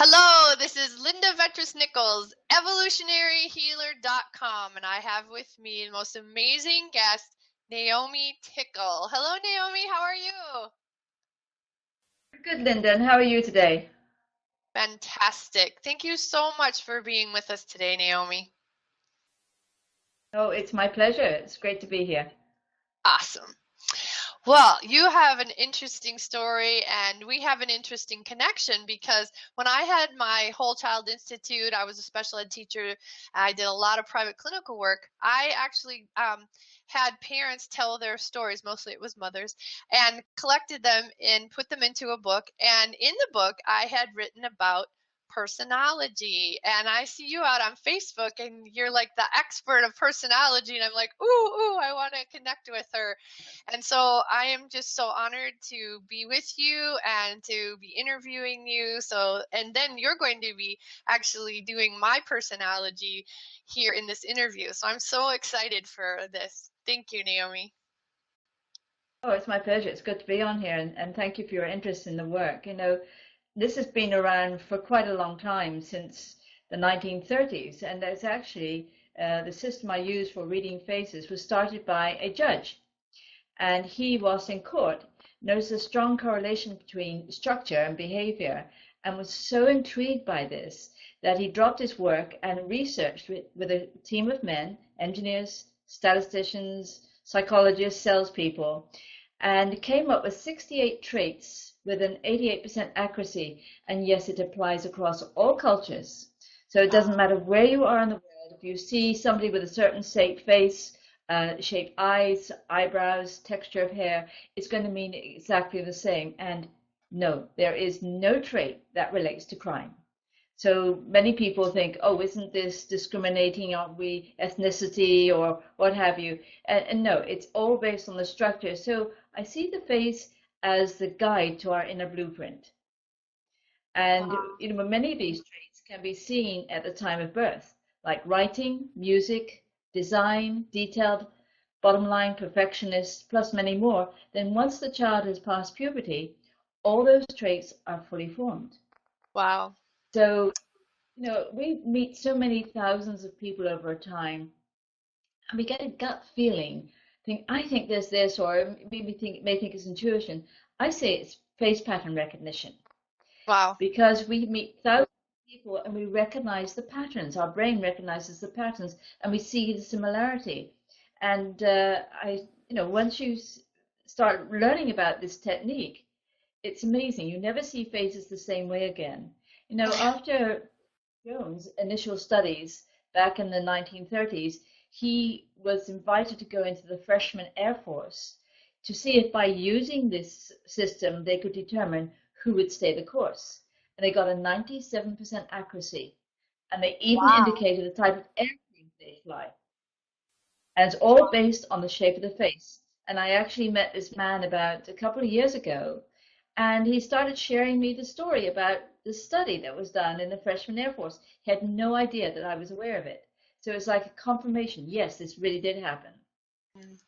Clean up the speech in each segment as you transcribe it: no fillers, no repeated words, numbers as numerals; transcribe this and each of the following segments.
Hello, this is Linda Vetris Nichols, evolutionaryhealer.com, and I have with me the most amazing guest, Naomi Tickle. Hello, Naomi, how are you? Good, Linda, and how are you today? Fantastic. Thank you so much for being with us today, Naomi. Oh, it's my pleasure. It's great to be here. Awesome. Well, you have an interesting story, and we have an interesting connection because when I had my Whole Child Institute, I was a special ed teacher. I did a lot of private clinical work. I actually had parents tell their stories, mostly it was mothers, and collected them and put them into a book. And in the book, I had written about personology, and I see you out on Facebook and you're like the expert of personology, and I'm like, ooh, I want to connect with her. And so I am just so honored to be with you and to be interviewing you. So, and then you're going to be actually doing my personology here in this interview. So I'm so excited for this. Thank you, Naomi. Oh, it's my pleasure. It's good to be on here, and thank you for your interest in the work. This has been around for quite a long time, since the 1930s, and there's actually the system I use for reading faces was started by a judge, and he was in court, noticed a strong correlation between structure and behavior, and was so intrigued by this that he dropped his work and researched with a team of men, engineers, statisticians, psychologists, salespeople, and came up with 68 traits with an 88% accuracy. And yes, it applies across all cultures. So it doesn't matter where you are in the world. If you see somebody with a certain shaped face, shaped eyes, eyebrows, texture of hair, it's going to mean exactly the same. And no, there is no trait that relates to crime. So many people think, oh, isn't this discriminating? Aren't we ethnicity or what have you? And no, it's all based on the structure. So I see the face as the guide to our inner blueprint. And Wow. many of these traits can be seen at the time of birth, like writing, music, design, detailed, bottom line, perfectionist, plus many more. Then once the child has passed puberty, all those traits are fully formed. Wow. So we meet so many thousands of people over time, and we get a gut feeling. I think there's this, or maybe may think it's intuition. I say it's face pattern recognition, Wow. because we meet thousands of people and we recognize the patterns. Our brain recognizes the patterns, and we see the similarity. And once you start learning about this technique, it's amazing. You never see faces the same way again. After Jones' initial studies back in the 1930s, he was invited to go into the freshman Air Force to see if by using this system they could determine who would stay the course. And they got a 97% accuracy. And they even Wow. indicated the type of airplane they fly. And it's all based on the shape of the face. And I actually met this man about a couple of years ago, and he started sharing me the story about the study that was done in the freshman Air Force. He had no idea that I was aware of it. So it's like a confirmation. Yes, this really did happen. Mm.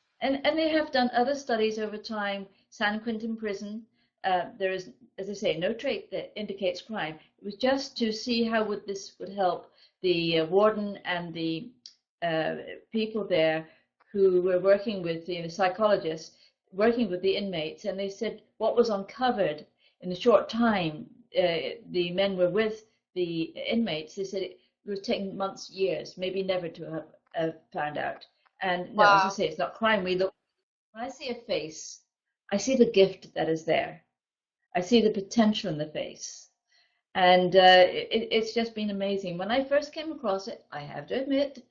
And they have done other studies over time. San Quentin prison, there is, as I say, no trait that indicates crime. It was just to see how this would help the warden and the uh, people there who were working with the psychologists, working with the inmates, and they said what was uncovered in the short time the men were with the inmates. They said it was taking months, years, maybe never to have found out. And no, as I Wow. say, it's not crime. When I see a face, I see the gift that is there. I see the potential in the face. And it's just been amazing. When I first came across it, I have to admit,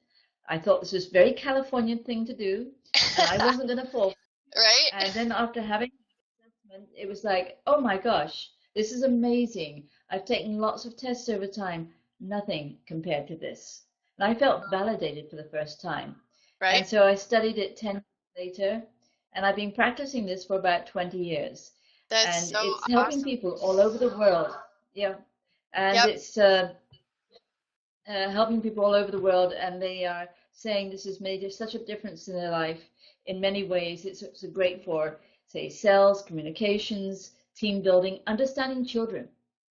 I thought this was a very Californian thing to do, and I wasn't going to fall. Right? And then after having the assessment, it was like, oh my gosh, this is amazing. I've taken lots of tests over time, nothing compared to this. And I felt validated for the first time. Right? And so I studied it 10 years later, and I've been practicing this for about 20 years. That's And so it's helping awesome. people all over the world. Yeah. And Yep. it's helping people all over the world, and they are saying this has made such a difference in their life in many ways. It's great for, say, sales, communications, team building, understanding children.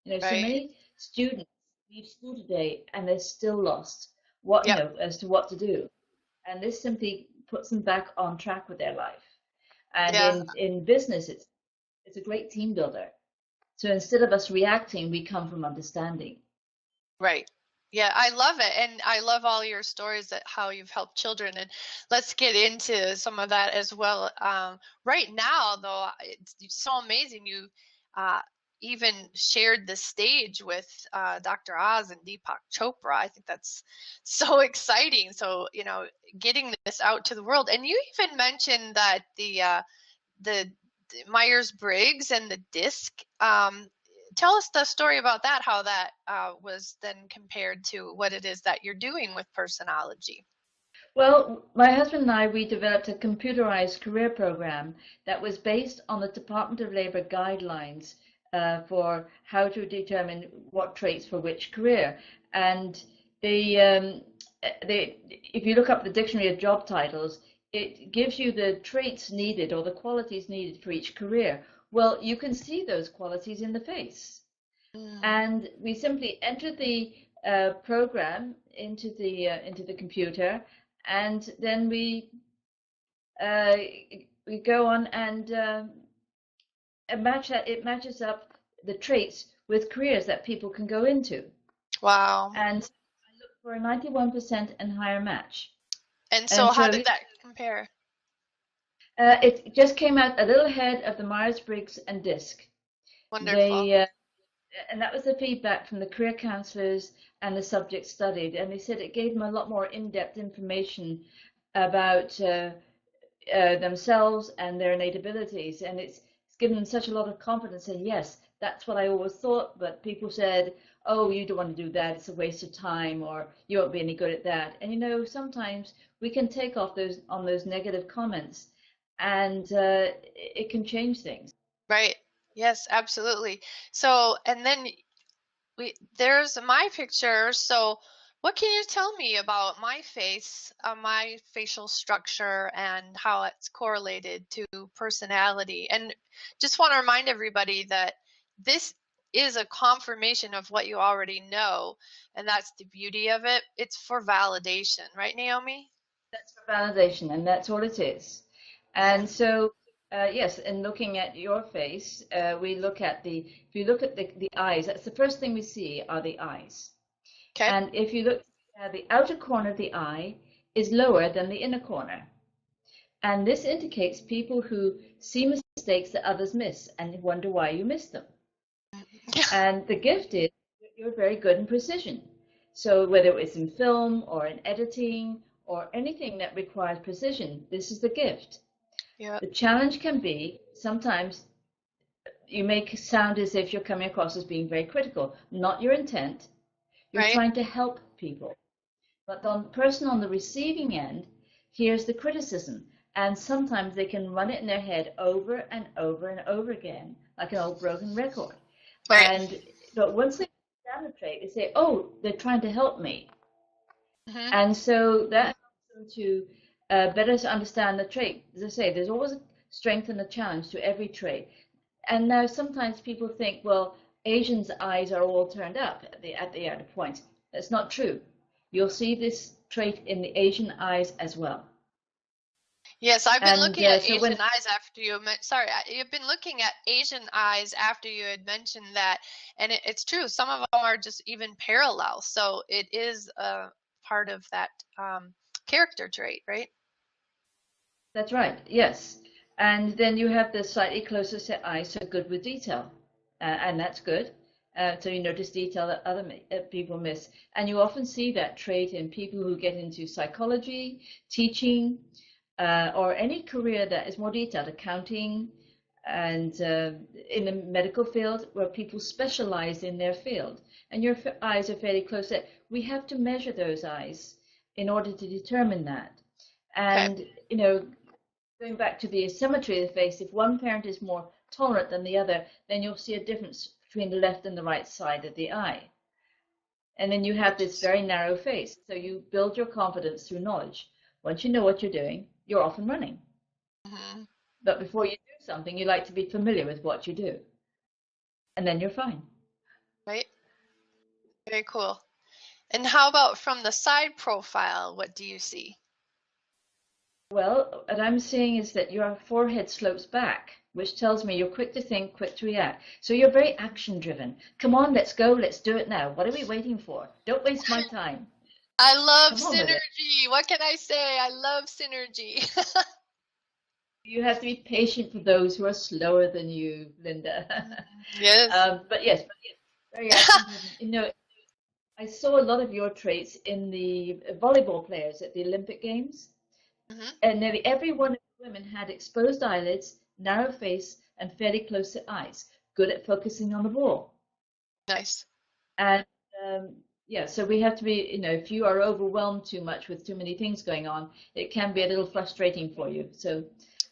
So Right. many students leave school today and they're still lost, Yep. as to what to do. And this simply puts them back on track with their life. And Yeah. in business, it's a great team builder. So instead of us reacting, we come from understanding. Right. Yeah, I love it. And I love all your stories that how you've helped children. And let's get into some of that as well. Right now, though, it's so amazing. You uh, even shared the stage with Dr. Oz and Deepak Chopra. I think that's so exciting. So, getting this out to the world. And you even mentioned that the Myers-Briggs and the disc. Tell us the story about that, how that was then compared to what it is that you're doing with Personology. Well, my husband and I, we developed a computerized career program that was based on the Department of Labor guidelines for how to determine what traits for which career. And if you look up the dictionary of job titles, it gives you the traits needed or the qualities needed for each career. Well, you can see those qualities in the face. Mm. And we simply enter the program into the computer, and then uh, we go on and it matches up the traits with careers that people can go into. Wow. And I look for a 91% and higher match. And And so how so did that compare? it just came out a little ahead of the Myers-Briggs and DISC. Wonderful. They and that was the feedback from the career counselors and the subjects studied. And they said it gave them a lot more in-depth information about themselves and their innate abilities. And it's given them such a lot of confidence. And yes, that's what I always thought. But people said, oh, you don't want to do that. It's a waste of time, or you won't be any good at that. And sometimes we can take off those negative comments, and it can change things. Right. Yes, absolutely. So, and then there's my picture. So, what can you tell me about my face, my facial structure, and how it's correlated to personality? And just want to remind everybody that this is a confirmation of what you already know, and that's the beauty of it. It's for validation, right, Naomi? That's for validation, and that's all it is. And Hmm. so, yes, in looking at your face, if you look at the eyes, that's the first thing we see are the eyes. Okay. And if you look, the outer corner of the eye is lower than the inner corner. And this indicates people who see mistakes that others miss and wonder why you miss them. And the gift is you're very good in precision. So whether it's in film or in editing or anything that requires precision, this is the gift. Yeah. The challenge can be sometimes you make sound as if you're coming across as being very critical. Not your intent. You're Right. trying to help people. But the person on the receiving end hears the criticism, and sometimes they can run it in their head over and over and over again, like an old broken record. Right. But once they understand the trait, they say, "Oh, they're trying to help me," Hmm. and so that helps them to better to understand the trait. As I say, there's always a strength and a challenge to every trait. And now sometimes people think, well, Asians' eyes are all turned up at the outer point. That's not true. You'll see this trait in the Asian eyes as well. Yes, I've been And looking at so when Asian eyes after you sorry, you've been looking at Asian eyes after you had mentioned that, and it's true. Some of them are just even parallel, so it is a part of that character trait, right? That's right, yes. And then you have the slightly closer set eyes, so good with detail, and that's good. So you notice detail that other people miss. And you often see that trait in people who get into psychology, teaching, or any career that is more detailed, accounting, and in the medical field where people specialize in their field. And your eyes are fairly close set. We have to measure those eyes in order to determine that. Okay. And, going back to the asymmetry of the face, if one parent is more tolerant than the other, then you'll see a difference between the left and the right side of the eye. And then you have this Interesting. very narrow face. So you build your confidence through knowledge. Once you know what you're doing, you're off and running. Hmm. But before you do something, you like to be familiar with what you do. And then you're fine. Right? Very cool. And how about from the side profile? What do you see? Well, what I'm seeing is that your forehead slopes back, which tells me you're quick to think, quick to react. So you're very action driven. Come on, let's go, let's do it now. What are we waiting for? Don't waste my time. I love Come on with it. synergy. What can I say? I love synergy. You have to be patient for those who are slower than you, Linda. Yes. But yes, very action driven. I saw a lot of your traits in the volleyball players at the Olympic Games, Hmm. and nearly every one of the women had exposed eyelids, narrow face, and fairly close-set eyes, good at focusing on the ball. Nice. And yeah, so we have to be, if you are overwhelmed too much with too many things going on, it can be a little frustrating for you. So,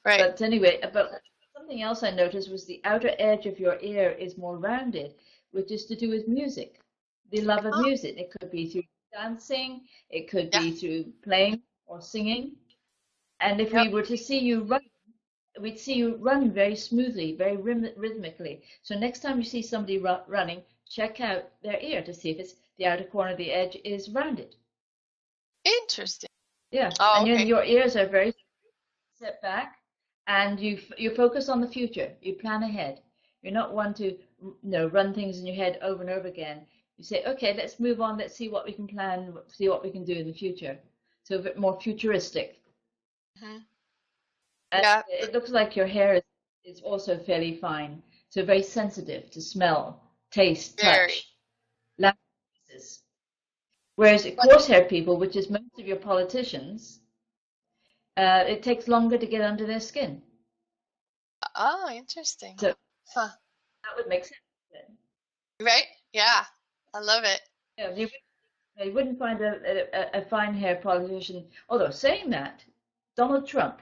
Right. but anyway, but something else I noticed was the outer edge of your ear is more rounded, which is to do with music, the love of Oh, music. It could be through dancing, it could yeah. be through playing or singing. And if Yep. we were to see you run, we'd see you run very smoothly, very rhythmically. So next time you see somebody running, check out their ear to see if it's the outer corner of the edge is rounded. Interesting. Yeah, Oh, and okay. your ears are very set back, and you focus on the future. You plan ahead. You're not one to run things in your head over and over again. You say, okay, let's move on. Let's see what we can plan. See what we can do in the future. So a bit more futuristic. Hmm. And Yeah. it looks like your hair is also fairly fine, so very sensitive to smell, taste, Very. touch, languages. Whereas What? coarse haired people, which is most of your politicians, it takes longer to get under their skin. Oh, interesting. So Huh. that would make sense. Right? Yeah. I love it. Yeah, you wouldn't find a fine haired politician. Although saying that, Donald Trump,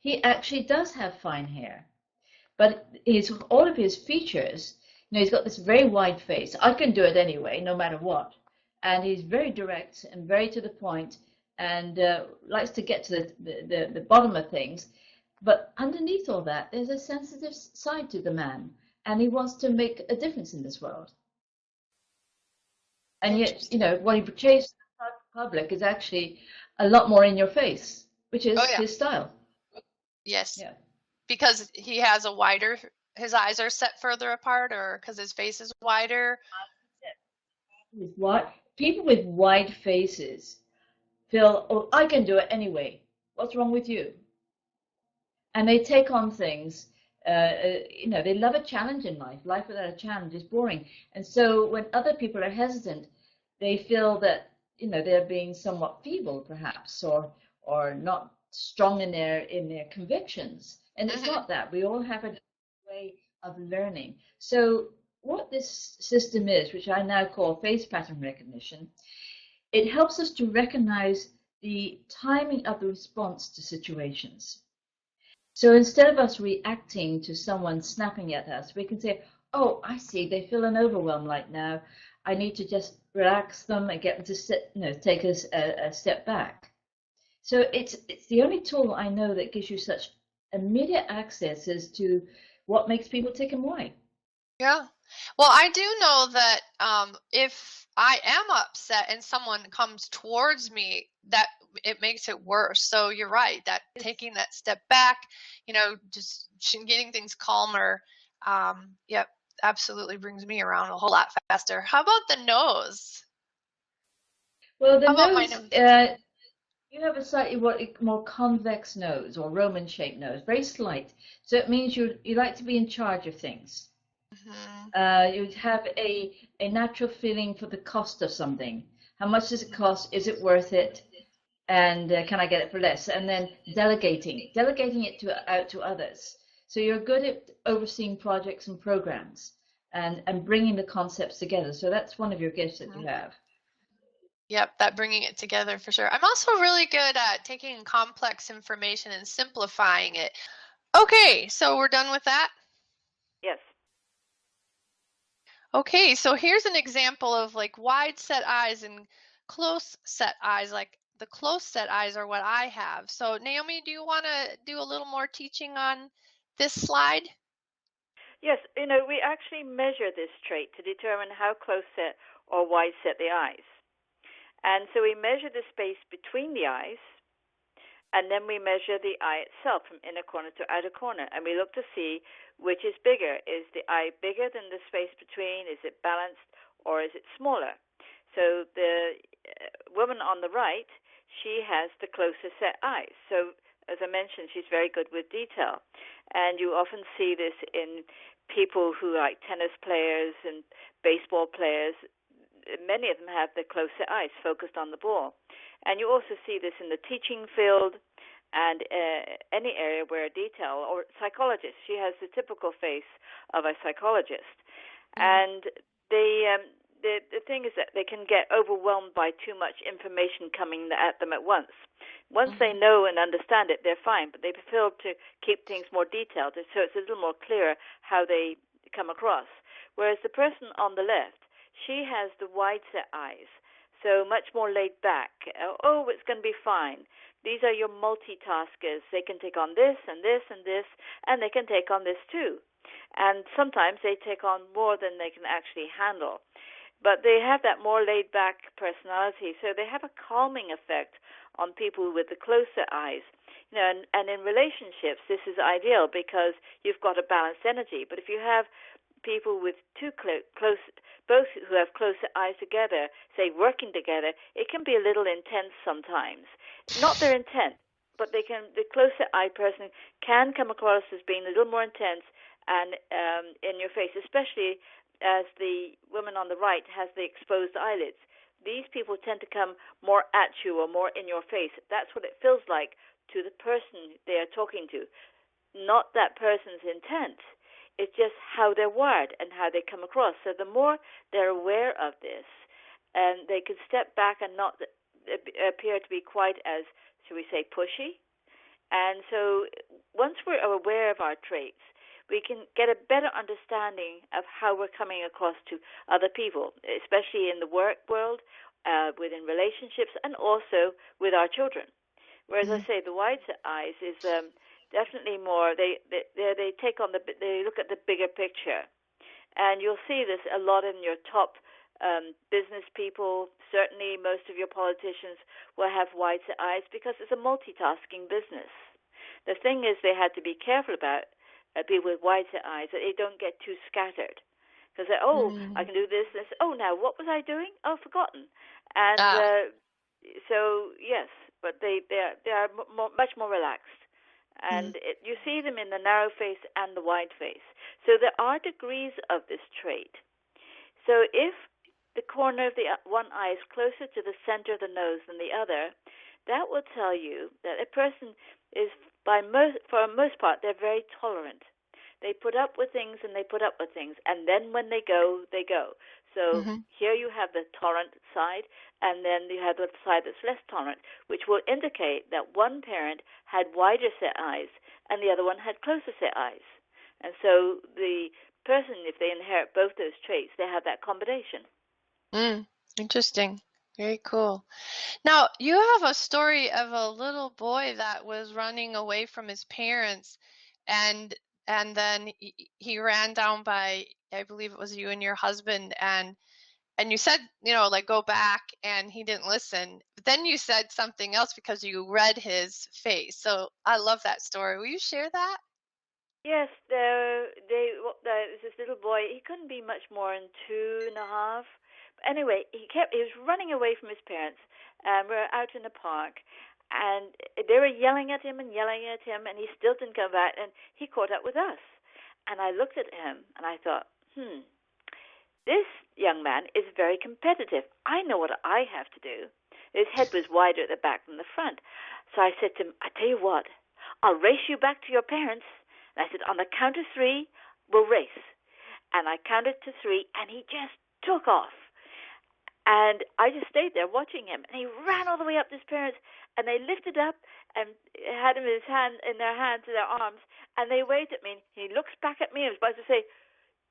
he actually does have fine hair. But all of his features, he's got this very wide face. I can do it anyway, no matter what. And he's very direct and very to the point, and likes to get to the bottom of things. But underneath all that, there's a sensitive side to the man, and he wants to make a difference in this world. And yet, Interesting. what he portrays to the public is actually a lot more in your face, which Oh, is yeah. his style. Yes. Yeah. Because he has a wider, his eyes are set further apart, or because his face is wider. With what people with wide faces feel, oh, I can do it anyway. What's wrong with you? And they take on things. They love a challenge in life. Life without a challenge is boring. And so when other people are hesitant, they feel that they're being somewhat feeble, perhaps, or not strong in their convictions. And it's Hmm. not that. We all have a way of learning. So what this system is, which I now call face pattern recognition, it helps us to recognize the timing of the response to situations. So instead of us reacting to someone snapping at us, we can say, oh, I see, they feel an overwhelm right now. I need to just relax them and get them to sit, take a step back. So it's the only tool I know that gives you such immediate access as to what makes people tick and why. Yeah. Well, I do know that if I am upset and someone comes towards me, that it makes it worse. So you're right that Yes. taking that step back, just getting things calmer, yep, absolutely brings me around a whole lot faster. How about the nose? Well, the How about my nose, nose? you have a slightly more convex nose or Roman shaped nose, very slight. So it means you like to be in charge of things. Hmm. You have a natural feeling for the cost of something. How much does it cost? Is it worth it? And can I get it for less? And then delegating it out to others. So you're good at overseeing projects and programs and bringing the concepts together. So that's one of your gifts that you have. Yep, that bringing it together for sure. I'm also really good at taking complex information and simplifying it. Okay, so we're done with that. Yes. Okay, so here's an example of like wide set eyes and close set eyes. Like the close set eyes are what I have. So Naomi, do you want to do a little more teaching on this slide? Yes, we actually measure this trait to determine how close set or wide set the eyes. And so we measure the space between the eyes, and then we measure the eye itself from inner corner to outer corner, and we look to see which is bigger. Is the eye bigger than the space between? Is it balanced, or is it smaller? So the woman on the right, she has the closer set eyes. So as I mentioned, she's very good with detail. And you often see this in people who are like tennis players and baseball players. Many of them have the closer eyes focused on the ball. And you also see this in the teaching field and any area where detail, or psychologist. She has the typical face of a psychologist. And the thing is that they can get overwhelmed by too much information coming at them at once. Once they know and understand it, they're fine, but they prefer to keep things more detailed, so it's a little more clear how they come across. Whereas the person on the left, she has the wide-set eyes, so much more laid back. Oh, it's going to be fine. These are your multitaskers. They can take on this and this and this, and they can take on this too. And sometimes they take on more than they can actually handle. But they have that more laid-back personality, so they have a calming effect on people with the closer eyes. And in relationships, this is ideal because you've got a balanced energy. But if you have people with too close, both who have closer eyes together, say working together, it can be a little intense sometimes. Not their intent, but the closer eye person can come across as being a little more intense and in your face, especially as the woman on the right has the exposed eyelids. These people tend to come more at you or more in your face. That's what it feels like to the person they are talking to. Not that person's intent. It's just how they're wired and how they come across. So the more they're aware of this, and they can step back and not appear to be quite as, shall we say, pushy. And so once we're aware of our traits, we can get a better understanding of how we're coming across to other people, especially in the work world, within relationships, and also with our children. Whereas I say the wide-set eyes is definitely more. They take on they look at the bigger picture, and you'll see this a lot in your top business people. Certainly, most of your politicians will have wide-set eyes because it's a multitasking business. The thing is, they had to be careful about people with wide-set eyes, that they don't get too scattered. Because I can do this, this. Oh, now, what was I doing? Oh, forgotten. And so, yes, but they are much more relaxed. And you see them in the narrow face and the wide face. So there are degrees of this trait. So if the corner of the one eye is closer to the center of the nose than the other, that will tell you that a person is, for the most part, they're very tolerant. They put up with things and they put up with things, and then when they go, they go. So here you have the tolerant side, and then you have the side that's less tolerant, which will indicate that one parent had wider set eyes and the other one had closer set eyes. And so the person, if they inherit both those traits, they have that combination. Interesting. Very cool. Now, you have a story of a little boy that was running away from his parents, and then he ran down by, I believe it was you and your husband, and you said, like, go back, and he didn't listen. But then you said something else because you read his face. So I love that story. Will you share that? Yes, there was this little boy. He couldn't be much more than 2.5. But anyway, he was running away from his parents. We were out in the park, and they were yelling at him, and he still didn't come back. And he caught up with us. And I looked at him, and I thought, this young man is very competitive. I know what I have to do. His head was wider at the back than the front. So I said to him, I tell you what, I'll race you back to your parents. And I said, on the count of 3, we'll race. And I counted to 3, and he just took off. And I just stayed there watching him. And he ran all the way up to his parents, and they lifted up and had him in their hands, in their arms, and they waved at me. And he looks back at me and was about to say,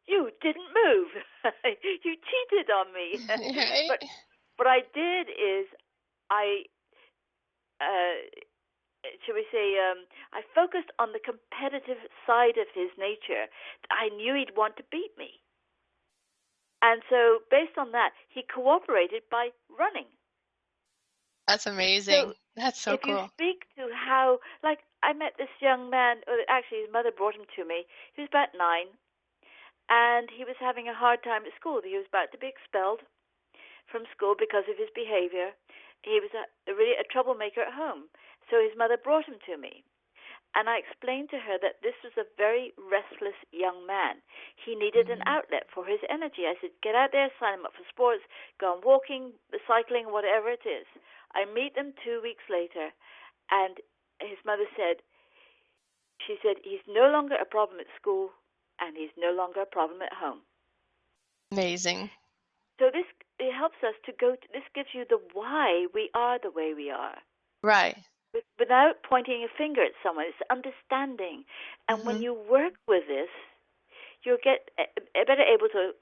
you didn't move. You cheated on me. But what I did is I shall we say, I focused on the competitive side of his nature. I knew he'd want to beat me. And so based on that, he cooperated by running. That's So amazing. That's so if you cool. speak to how, like, I met this young man, or actually his mother brought him to me. He was about 9, and he was having a hard time at school. He was about to be expelled from school because of his behavior. He was really a troublemaker at home. So his mother brought him to me. And I explained to her that this was a very restless young man. He needed an outlet for his energy. I said, get out there, sign him up for sports, go on walking, cycling, whatever it is. I meet them 2 weeks later, and his mother said, he's no longer a problem at school, and he's no longer a problem at home. Amazing. So it helps us to this gives you the why we are the way we are. Right. Without pointing a finger at someone, it's understanding. And when you work with this, you'll get better able to,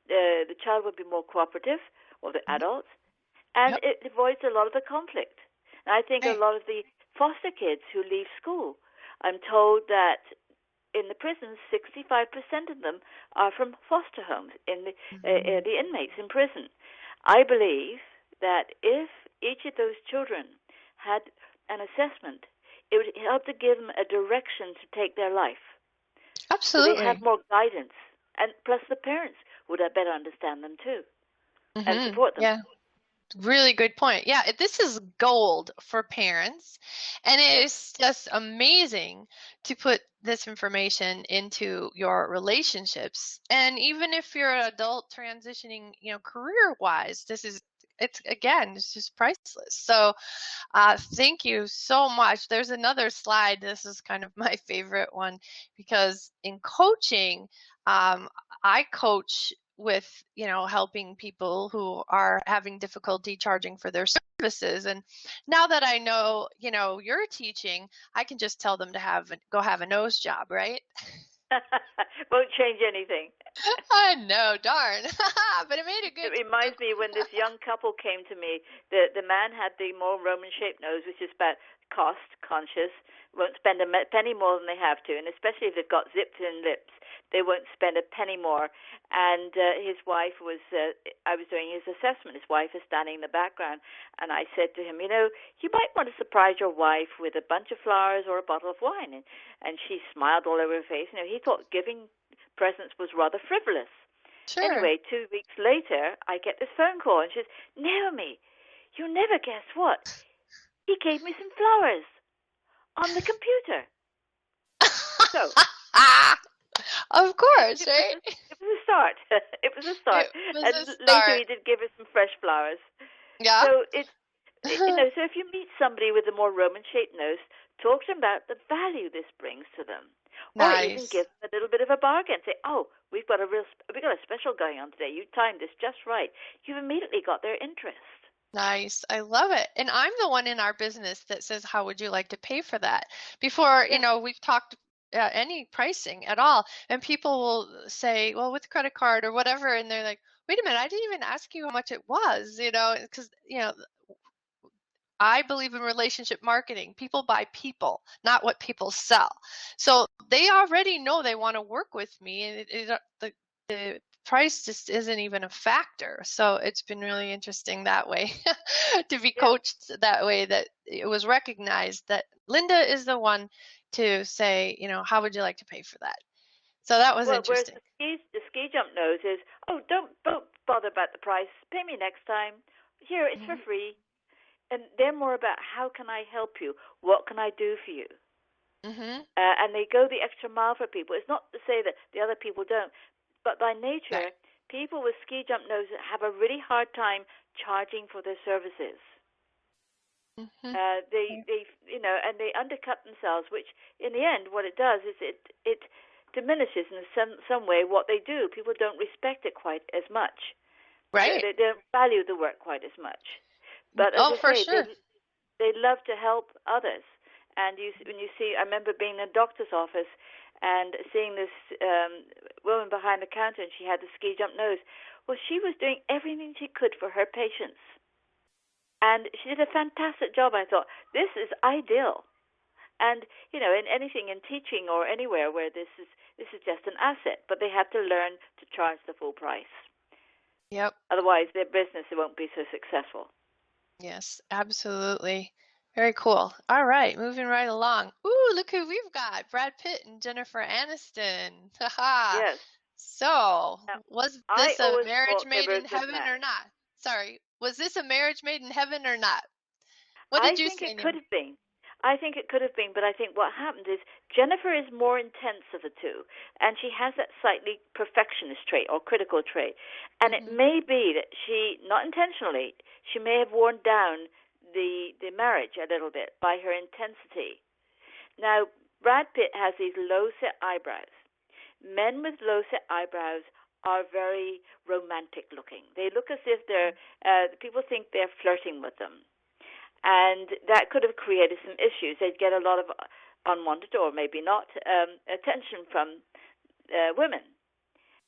the child will be more cooperative, or the adult, and it avoids a lot of the conflict. And I think a lot of the foster kids who leave school, I'm told that in the prisons, 65% of them are from foster homes, in the inmates in prison. I believe that if each of those children had an assessment, it would help to give them a direction to take their life. Absolutely. So they have more guidance. And plus the parents would better understand them too and support them. Yeah. Really good point. Yeah, this is gold for parents, and it is just amazing to put this information into your relationships. And even if you're an adult transitioning, career-wise, it's just priceless. So thank you so much. There's another slide. This is kind of my favorite one, because in coaching, I coach with, helping people who are having difficulty charging for their services. And now that I know, you're teaching, I can just tell them to go have a nose job, right? Won't change anything. I know, darn. But it made a good. It reminds me when this young couple came to me. The man had the more Roman-shaped nose, which is about cost conscious. Won't spend a penny more than they have to, and especially if they've got zipped-in lips, they won't spend a penny more. And his wife was. I was doing his assessment. His wife is standing in the background, and I said to him, you might want to surprise your wife with a bunch of flowers or a bottle of wine. And she smiled all over her face. He thought giving presents was rather frivolous. Sure. Anyway, 2 weeks later, I get this phone call, and she says, Naomi, you'll never guess what? He gave me some flowers on the computer. So, of course, right? It was a start. It was a start. Later, he did give her some fresh flowers. Yeah. So so if you meet somebody with a more Roman-shaped nose, talk to them about the value this brings to them. Nice. Or even give them a little bit of a bargain. Say, we've got a special going on today. You timed this just right. You've immediately got their interest. Nice. I love it. And I'm the one in our business that says, how would you like to pay for that? Before, we've talked any pricing at all. And people will say, well, with credit card or whatever. And they're like, wait a minute, I didn't even ask you how much it was, because, I believe in relationship marketing. People buy people, not what people sell. So they already know they want to work with me, and the price just isn't even a factor. So it's been really interesting that way to be coached that way, that it was recognized that Linda is the one to say, how would you like to pay for that? So that was interesting. Whereas the ski jump nose is, don't bother about the price. Pay me next time. Here, it's for free. And they're more about, how can I help you? What can I do for you? And they go the extra mile for people. It's not to say that the other people don't, but by nature, people with ski jump noses have a really hard time charging for their services. And they undercut themselves, which in the end, what it does is it diminishes in some way what they do. People don't respect it quite as much. Right. They don't value the work quite as much. But as I say, sure. They love to help others. And when you see, I remember being in a doctor's office and seeing this woman behind the counter, and she had the ski jump nose. Well, she was doing everything she could for her patients. And she did a fantastic job. I thought, this is ideal. And in anything, in teaching or anywhere where this is just an asset, but they have to learn to charge the full price. Yep. Otherwise, their business won't be so successful. Yes, absolutely. Very cool. All right, moving right along. Ooh, look who we've got. Brad Pitt and Jennifer Aniston. Haha. Yes. So, Now, was I this a always marriage thought they made were in a good heaven or match. not? Sorry, was this a marriage made in heaven or not? What I did you think say, it could Naomi? have been. I think it could have been, but I think what happened is Jennifer is more intense of the two, and she has that slightly perfectionist trait or critical trait. And it Mm-hmm. may be that she, not intentionally, she may have worn down the marriage a little bit by her intensity. Now, Brad Pitt has these low-set eyebrows. Men with low-set eyebrows are very romantic looking. They look as if people think they're flirting with them. And that could have created some issues. They'd get a lot of unwanted, or maybe not, attention from women.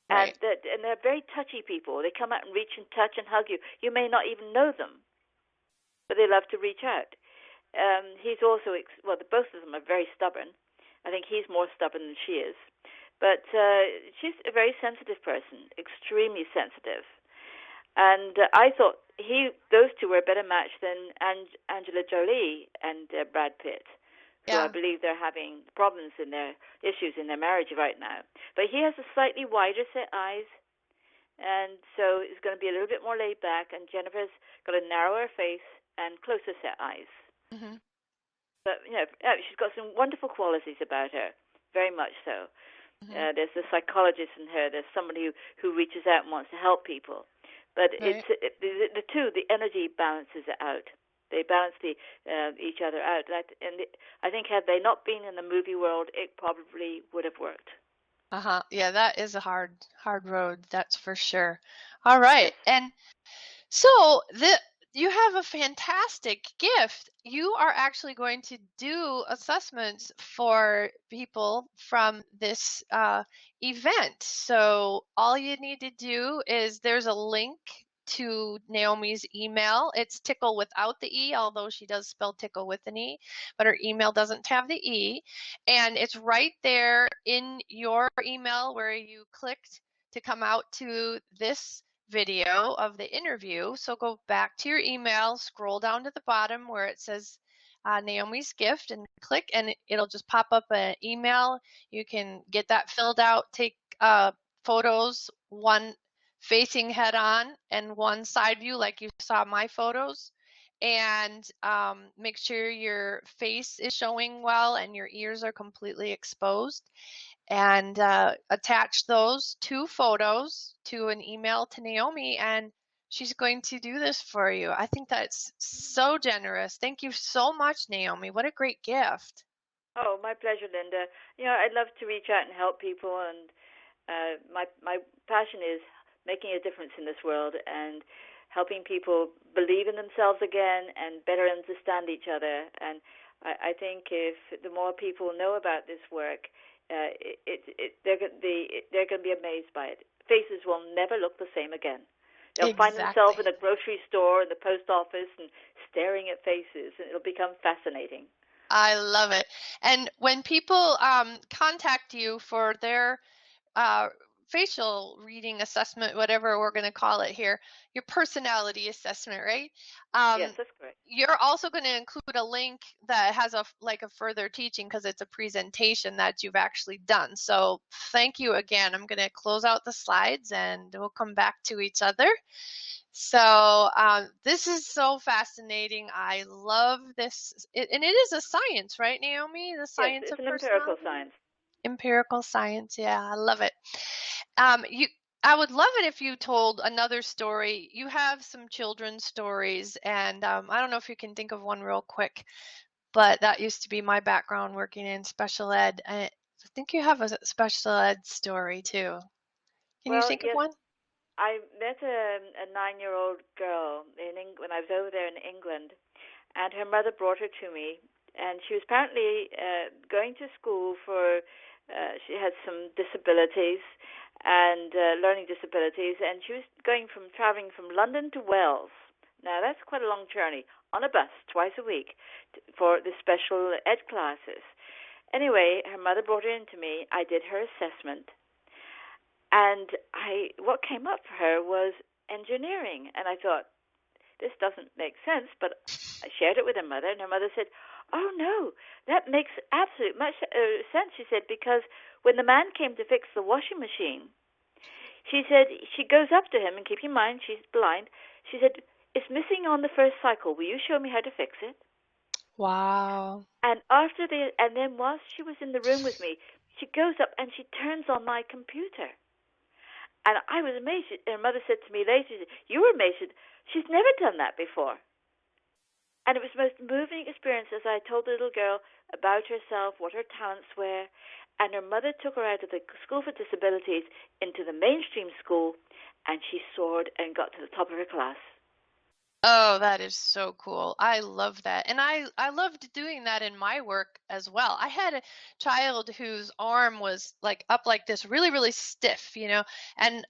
And Right. they're very touchy people. They come out and reach and touch and hug you. You may not even know them, but they love to reach out. He's also, both of them are very stubborn. I think he's more stubborn than she is. But she's a very sensitive person, extremely sensitive. And I thought those two were a better match than Angela Jolie and Brad Pitt, who I Yeah. believe they're having issues in their marriage right now. But he has a slightly wider set eyes, and so it's going to be a little bit more laid back. And Jennifer's got a narrower face and closer set eyes. Mm-hmm. But she's got some wonderful qualities about her, very much so. Mm-hmm. There's a psychologist in her. There's somebody who reaches out and wants to help people. But Right. the energy balances it out. They balance each other out. And I think had they not been in the movie world, it probably would have worked. Uh-huh. Yeah, that is a hard road, that's for sure. All right. Yes. And so you have a fantastic gift. You are actually going to do assessments for people from this event. So all you need to do is there's a link to Naomi's email. It's Tickle without the E, although she does spell Tickle with an E, but her email doesn't have the E. And it's right there in your email where you clicked to come out to this video of the interview. So go back to your email, scroll down to the bottom where it says Naomi's gift, and click, and it'll just pop up an email. You can get that filled out, take photos, one facing head on and one side view like you saw my photos, and make sure your face is showing well and your ears are completely exposed, and attach those 2 photos to an email to Naomi, and she's going to do this for you. I think that's so generous. Thank you so much, Naomi. What a great gift. Oh, my pleasure, Linda. I'd love to reach out and help people, and my passion is making a difference in this world and helping people believe in themselves again and better understand each other. And I think if the more people know about this work, they're going to be amazed by it. Faces will never look the same again. They'll find themselves Exactly. in a grocery store, in the post office, and staring at faces, and it'll become fascinating. I love it. And when people contact you for their uh, facial reading assessment, whatever we're going to call it here, your personality assessment, right? Yes, that's correct. You're also going to include a link that has a further teaching because it's a presentation that you've actually done. So thank you again. I'm going to close out the slides and we'll come back to each other. So this is so fascinating. I love this. And it is a science, right, Naomi? The Yes, science it's of an empirical personality? science. Empirical science. Yeah, I love it. I would love it if you told another story. You have some children's stories, and I don't know if you can think of one real quick, but that used to be my background working in special ed. I think you have a special ed story too. Can you Well, think of yes, one? I met a 9-year-old girl when I was over there in England, and her mother brought her to me, and she was apparently going to school for. She had some disabilities and learning disabilities, and she was traveling from London to Wales, Now, that's quite a long journey on a bus twice a week for the special ed classes. Anyway, her mother brought her in to me. I did her assessment. And what came up for her was engineering. And I thought, this doesn't make sense, but I shared it with her mother, and her mother said, oh, no, that makes absolute much sense, she said, because when the man came to fix the washing machine, she said, she goes up to him, and keep in mind, she's blind, she said, it's missing on the first cycle. Will you show me how to fix it? Wow. And then whilst she was in the room with me, she goes up and she turns on my computer. And I was amazed. Her mother said to me later, you were amazed. She's never done that before. And it was the most moving experience as I told the little girl about herself, what her talents were. And her mother took her out of the School for Disabilities into the mainstream school, and she soared and got to the top of her class. Oh, that is so cool. I love that. And I loved doing that in my work as well. I had a child whose arm was like up like this, really, really stiff, and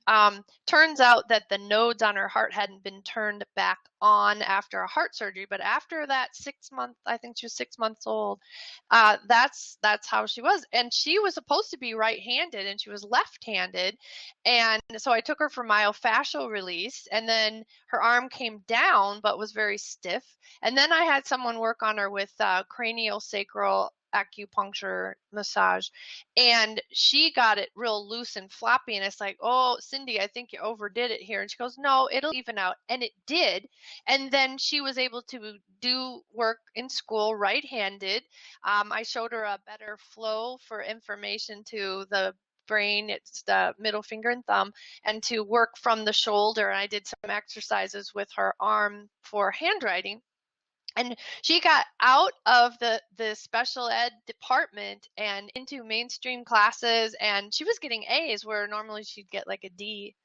turns out that the nodes on her heart hadn't been turned back on after a heart surgery. But after that 6 month, I think she was 6 months old, that's how she was. And she was supposed to be right-handed and she was left-handed. And so I took her for myofascial release, and then her arm came down but was very stiff. And then I had someone work on her with craniosacral acupuncture massage, and she got it real loose and floppy, and it's like, oh, Cindy, I think you overdid it here. And she goes, no, it'll even out. And it did. And then she was able to do work in school right-handed. I showed her a better flow for information to the brain, it's the middle finger and thumb, and to work from the shoulder. And I did some exercises with her arm for handwriting. And she got out of the special ed department and into mainstream classes, and she was getting A's where normally she'd get like a D.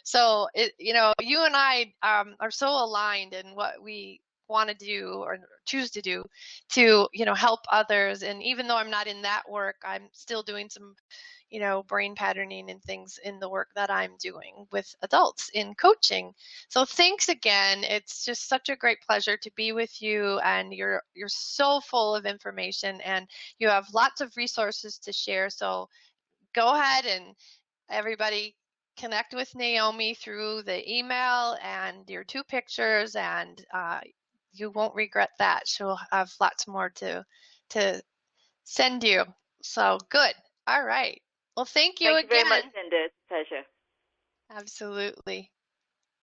So you and I are so aligned in what we want to do or choose to do to help others. And even though I'm not in that work, I'm still doing some brain patterning and things in the work that I'm doing with adults in coaching. So thanks again. It's just such a great pleasure to be with you, and you're so full of information and you have lots of resources to share. So go ahead and everybody connect with Naomi through the email and your 2 pictures, and you won't regret that. She'll have lots more to send you. So good. All right. Well, thank you Thank you very again. much, Linda. It's a pleasure. Absolutely.